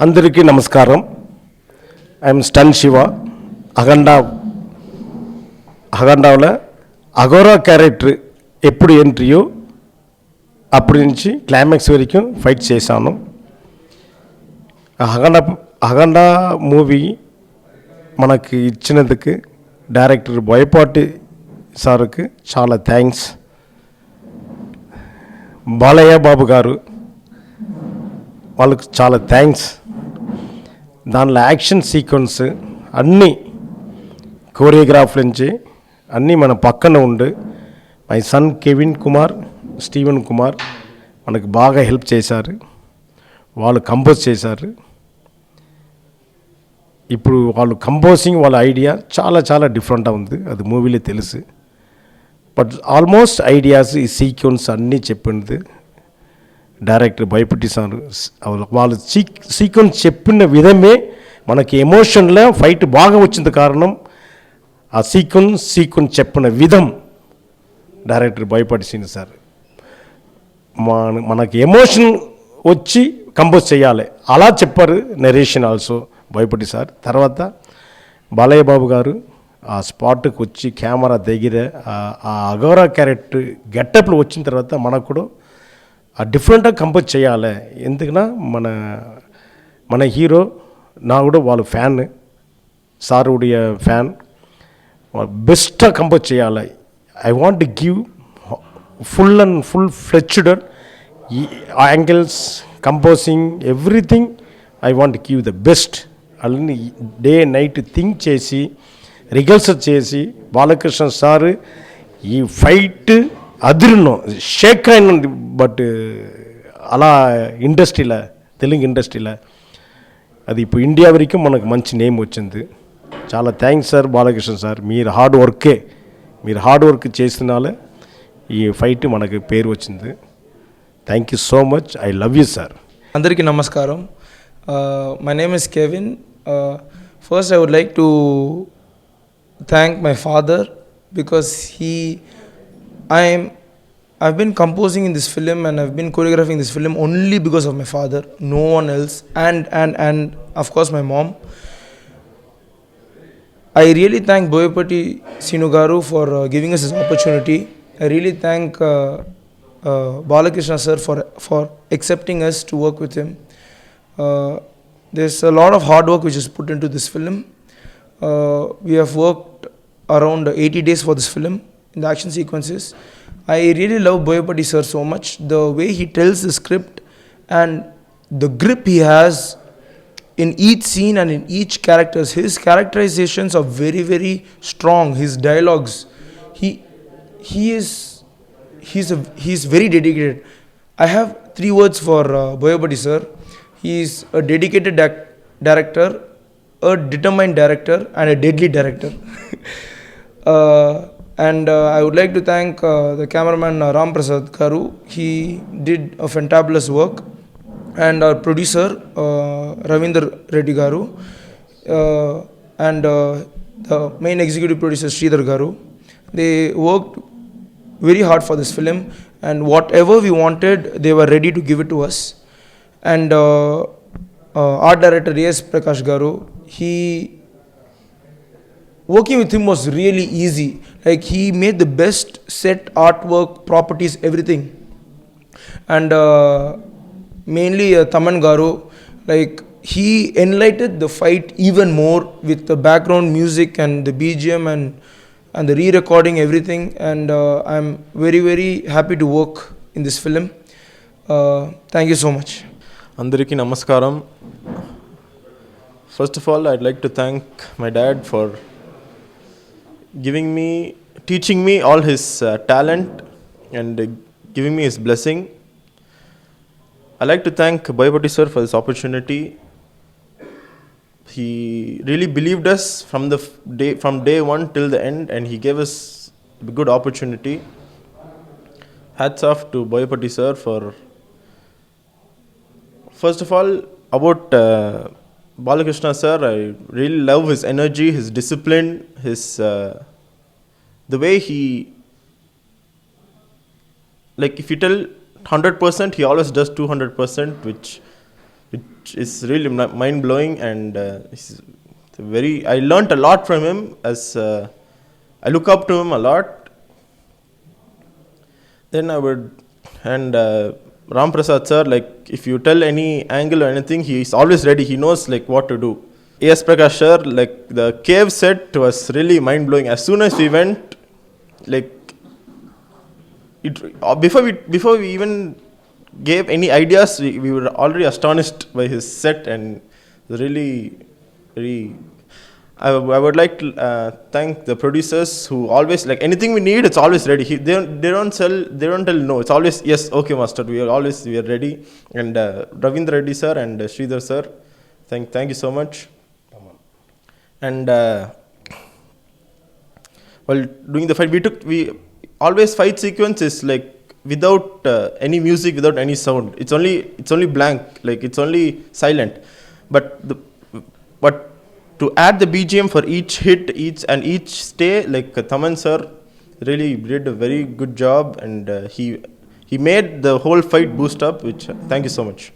అందరికీ నమస్కారం. I'm stun Shiva. అఖండాలో అఘోరా క్యారెక్టర్ ఎప్పుడు ఎంట్రీయో అప్పటి నుంచి క్లైమాక్స్ వరకు ఫైట్ చేశాను. అఖండ మూవీ మనకి ఇచ్చినందుకు డైరెక్టర్ బోయపాటి సార్కి చాలా థ్యాంక్స్. బాలయ్య బాబు గారు వాళ్ళకి చాలా థ్యాంక్స్. దానిలో యాక్షన్ సీక్వెన్స్ అన్నీ కోరియోగ్రాఫ్ నుంచి అన్నీ మన పక్కన ఉండి my son Kevin Kumar, Steven Kumar మనకు బాగా హెల్ప్ చేశారు. వాళ్ళు కంపోజ్ చేశారు. ఇప్పుడు వాళ్ళు కంపోజింగ్ వాళ్ళ ఐడియా చాలా చాలా డిఫరెంట్గా ఉంది, అది మూవీలో తెలుసు. బట్ ఆల్మోస్ట్ ఐడియాస్ ఈ సీక్వెన్స్ అన్నీ చెప్పింది డైరెక్టర్ భయపట్టి సార్. వాళ్ళు సీక్వెన్స్ చెప్పిన విధమే మనకి ఎమోషన్లో ఫైట్ బాగా వచ్చింది. కారణం ఆ సీక్వెన్స్ చెప్పిన విధం డైరెక్టర్ భయపట్టి సీన్ సార్. మనకి ఎమోషన్ వచ్చి కంపోజ్ చేయాలి అలా చెప్పారు. నరేషన్ ఆల్సో భయపట్టి సార్. తర్వాత బాలయ్య బాబు గారు ఆ స్పాట్కి వచ్చి కెమెరా దగ్గర ఆ అఘోరా క్యారెక్టర్ గెటప్లు వచ్చిన తర్వాత మనకు కూడా ఆ డిఫరెంట్గా కంపోజ్ చేయాలి. ఎందుకన్నా మన హీరో నా కూడా వాళ్ళ ఫ్యాన్, సారుடைய ఫ్యాన్. బెస్ట్గా కంపోజ్ చేయాలి. I want to give full fledged angles, composing, everything. I want give the best. అలాని డే నైట్ థింక్ చేసి రిహర్సల్ చేసి బాలకృష్ణ సార్ ఈ ఫైట్ అదిరినో షేక్ అయిన. బట్ అలా ఇండస్ట్రీలో, తెలుగు ఇండస్ట్రీలో అది ఇప్పుడు ఇండియా వరకు మనకు మంచి నేమ్ వచ్చింది. చాలా థ్యాంక్స్ సార్ బాలకృష్ణ సార్. మీరు హార్డ్ వర్క్ చేసినాలే ఈ ఫైట్ మనకు పేరు వచ్చింది. Thank you so much. I love you sir. అందరికీ నమస్కారం. My name is Kevin. First I would like to thank my father because I've been composing in this film and I've been choreographing this film only because of my father, no one else, and of course my mom. I really thank Boyapati Sinu Garu for giving us this opportunity. I really thank Balakrishna sir for accepting us to work with him. There's a lot of hard work which is put into this film. We have worked around 80 days for this film in the action sequences. I really love Boyapati sir so much. The way he tells the script and the grip he has in each scene and in each character. His characterizations are very, very strong. His dialogues, he's very dedicated. I have 3 words for Boyapati sir. He is a dedicated director, a determined director, and a deadly director. I would like to thank the cameraman Ram Prasad Garu. He did a fantabulous work, and our producer Ravindra Reddy Garu, and the main executive producer Sridhar Garu. They worked very hard for this film, and whatever we wanted, they were ready to give it to us. And art director A.S. Prakash Garu, working with him was really easy. Like, he made the best set, artwork, properties, everything. And mainly Taman Garu, like, he enlightened the fight even more with the background music and the BGM and the re-recording, everything. And I'm very, very happy to work in this film. Thank you so much. Andariki namaskaram. First of all, I'd like to thank my dad for teaching me all his talent and giving me his blessing. I'd like to thank Boyapati sir for this opportunity. He really believed us from day one till the end, and he gave us a good opportunity. Hats off to Boyapati sir for. First of all, about Balakrishna sir, I really love his energy, his discipline, the way he, like, if you tell 100%, he always does 200%, which which is really mind blowing, and I learnt a lot from him, as I look up to him a lot. Then I would, and Ram Prasad sir, like if you tell any angle or anything, he is always ready. He knows like what to do. A.S. Prakash sir, like the cave set was really mind blowing. As soon as we went, like it before we even gave any ideas, we were already astonished by his set, and really, really. I would like to thank the producers who always, like anything we need, it's always ready. They don't tell no. It's always yes, okay, master. We are ready. And Ravindra Reddy sir and Sridhar sir, thank you so much. And while doing the fight, we always fight sequence is like without any music, without any sound. It's only blank, like it's only silent. But to add the BGM for each hit, each stay, like Thaman sir really did a very good job, and he made the whole fight boost up. Which thank you so much.